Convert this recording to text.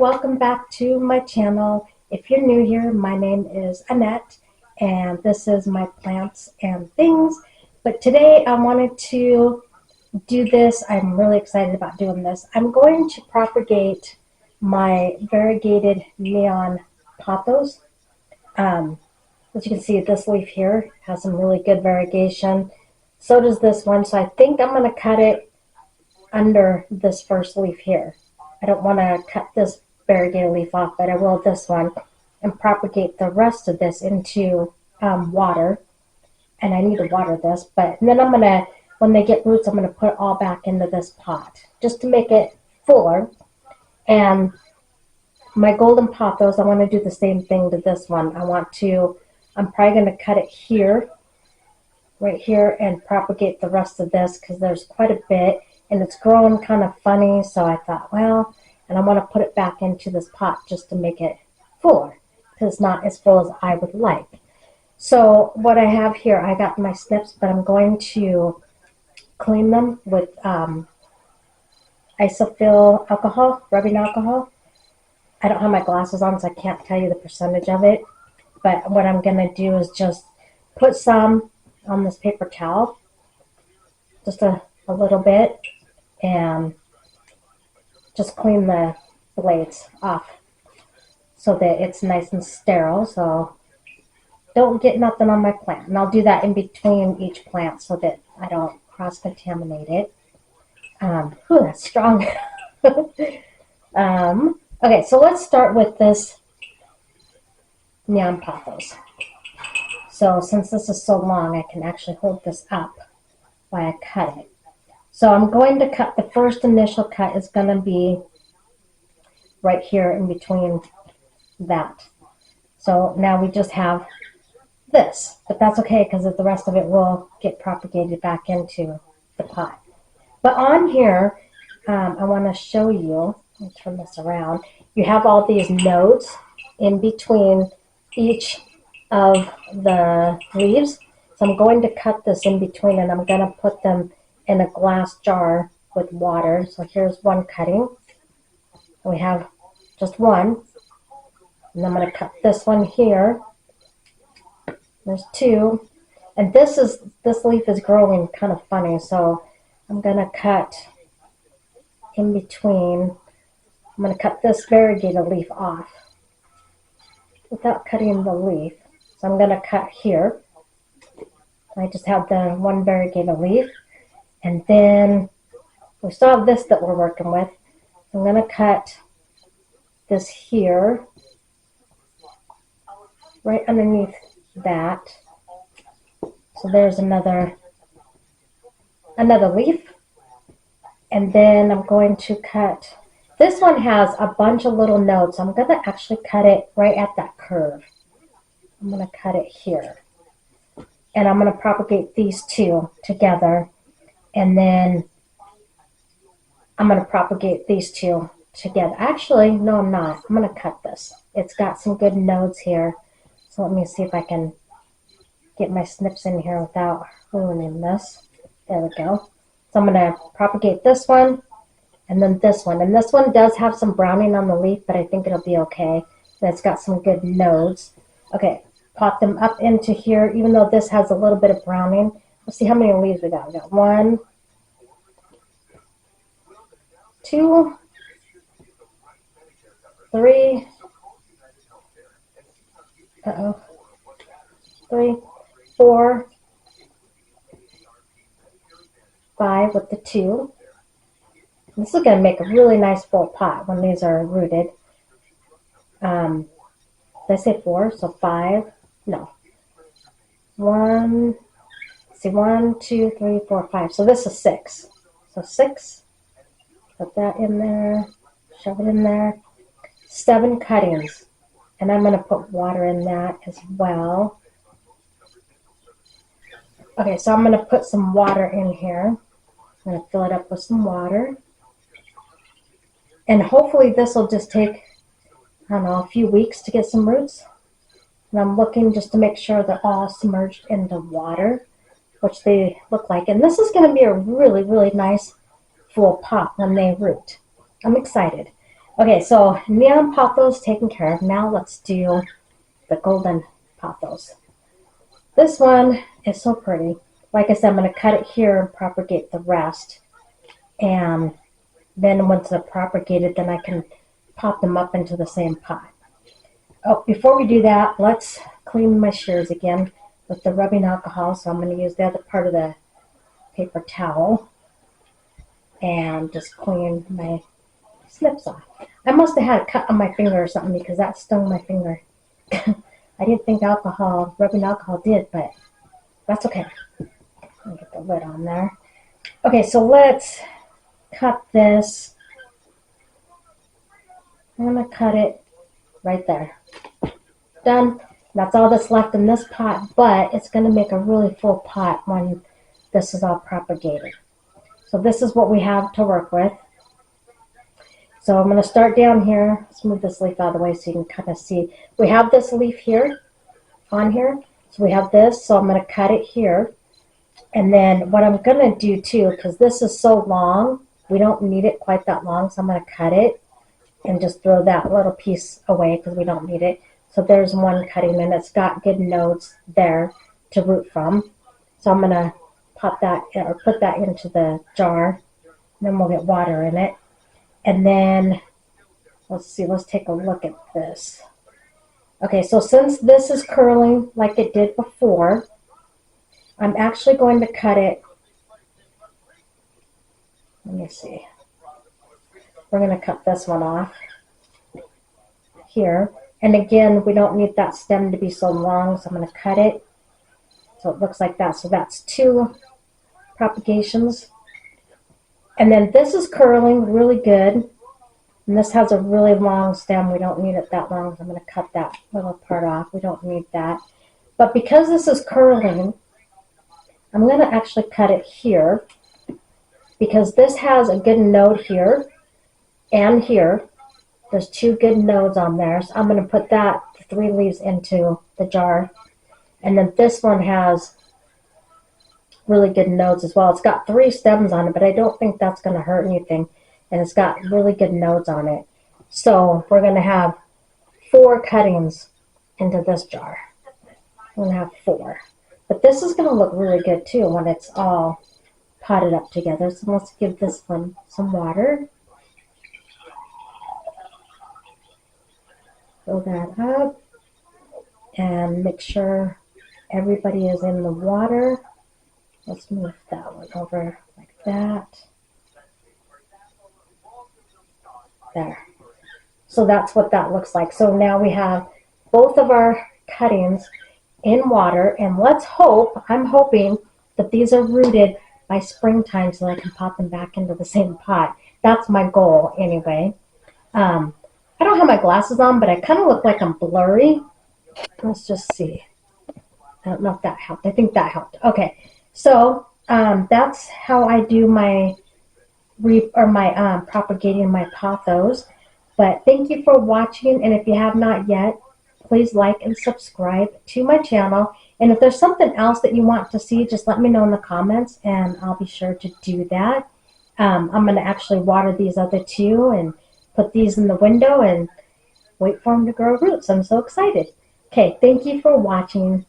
welcome back to my channel. If you're new here, my name is Annette and this is my plants and things. But today I wanted to do this. I'm really excited about doing this. I'm going to propagate my variegated neon pothos. As you can see, this leaf here has some really good variegation. So does this one. So I think I'm going to cut it under this first leaf here. I don't want to cut this variegated leaf off, but I will this one and propagate the rest of this into water. And I need to water this, but then I'm going to, when they get roots, I'm going to put it all back into this pot just to make it fuller. And my golden pothos, I want to do the same thing to this one. I'm probably going to cut it here, right here, and propagate the rest of this because there's quite a bit. And it's growing kind of funny, so I thought, well, and I want to put it back into this pot just to make it fuller, because it's not as full as I would like. So what I have here, I got my snips, but I'm going to clean them with isophyl alcohol, rubbing alcohol. I don't have my glasses on, so I can't tell you the percentage of it. But what I'm going to do is just put some on this paper towel, just a little bit, and just clean the blades off so that it's nice and sterile. So don't get nothing on my plant. And I'll do that in between each plant so that I don't cross-contaminate it. That's strong. Okay, so let's start with this neon pothos. So since this is so long, I can actually hold this up while I cut it. So I'm going to cut, the first initial cut is going to be right here in between that. So now we just have this, but that's okay because the rest of it will get propagated back into the pot. But on here, I want to show you, let me turn this around, you have all these nodes in between each of the leaves. So I'm going to cut this in between and I'm going to put them in a glass jar with water. So here's one cutting. We have just one. And I'm going to cut this one here. There's two. And this leaf is growing kind of funny, so I'm going to cut in between. I'm going to cut this variegated leaf off without cutting the leaf. So I'm going to cut here. I just have the one variegated leaf. And then we still have this that we're working with. I'm going to cut this here, right underneath that. So there's another leaf. And then I'm going to cut, this one has a bunch of little nodes. I'm going to actually cut it right at that curve. I'm going to cut it here. And I'm going to propagate these two together. And then I'm going to propagate these two together. Actually, no, I'm not. I'm going to cut this. It's got some good nodes here. So let me see if I can get my snips in here without ruining this. There we go. So I'm going to propagate this one and then this one. And this one does have some browning on the leaf, but I think it'll be okay. It's got some good nodes. Okay, pop them up into here, even though this has a little bit of browning. Let's see how many leaves we got. We got 1, 2, 3, 3, 4, 5 with the 2. This is going to make a really nice full pot when these are rooted. Did I say 4? So 5? No. 1. See, 1, 2, 3, 4, 5. So this is 6. So 6. Put that in there. Shove it in there. 7 cuttings. And I'm going to put water in that as well. Okay, so I'm going to put some water in here. I'm going to fill it up with some water. And hopefully this will just take, I don't know, a few weeks to get some roots. And I'm looking just to make sure they're all submerged into water, which they look like. And this is going to be a really, really nice full pot when they root. I'm excited. Okay, so neon pothos taken care of. Now let's do the golden pothos. This one is so pretty. Like I said, I'm going to cut it here and propagate the rest. And then once they're propagated, then I can pop them up into the same pot. Oh, before we do that, let's clean my shears again with the rubbing alcohol. So I'm going to use the other part of the paper towel and just clean my snips off. I must have had a cut on my finger or something because that stung my finger. I didn't think rubbing alcohol did, but that's okay. I'll get the lid on there. Okay, so let's cut this. I'm going to cut it right there. Done. That's all that's left in this pot, but it's going to make a really full pot when this is all propagated. So this is what we have to work with. So I'm going to start down here. Let's move this leaf out of the way so you can kind of see. We have this leaf here, on here. So we have this, so I'm going to cut it here. And then what I'm going to do too, because this is so long, we don't need it quite that long, so I'm going to cut it and just throw that little piece away because we don't need it. So there's one cutting, and it's got good nodes there to root from. So I'm going to pop that or put that into the jar, and then we'll get water in it. And then let's see, let's take a look at this. Okay, so since this is curling like it did before, I'm actually going to cut it. Let me see. We're going to cut this one off here. And again, we don't need that stem to be so long, so I'm going to cut it so it looks like that. So that's 2 propagations. And then this is curling really good. And this has a really long stem. We don't need it that long, so I'm going to cut that little part off. We don't need that. But because this is curling, I'm going to actually cut it here because this has a good node here and here. There's 2 good nodes on there. So I'm going to put that 3 leaves into the jar. And then this one has really good nodes as well. It's got 3 stems on it, but I don't think that's going to hurt anything. And it's got really good nodes on it. So we're going to have 4 cuttings into this jar. We're going to have 4. But this is going to look really good too when it's all potted up together. So let's give this one some water. Fill that up and make sure everybody is in the water. Let's move that one over like that. There. So that's what that looks like. So now we have both of our cuttings in water, and let's hope, I'm hoping that these are rooted by springtime so I can pop them back into the same pot. That's my goal anyway. I don't have my glasses on, but I kind of look like I'm blurry. Let's just see. I don't know if that helped. I think that helped. Okay, so that's how I do my propagating my pothos. But thank you for watching, and if you have not yet, please like and subscribe to my channel. And if there's something else that you want to see, just let me know in the comments, and I'll be sure to do that. I'm going to actually water these other 2 and put these in the window and wait for them to grow roots. I'm so excited. Okay, thank you for watching.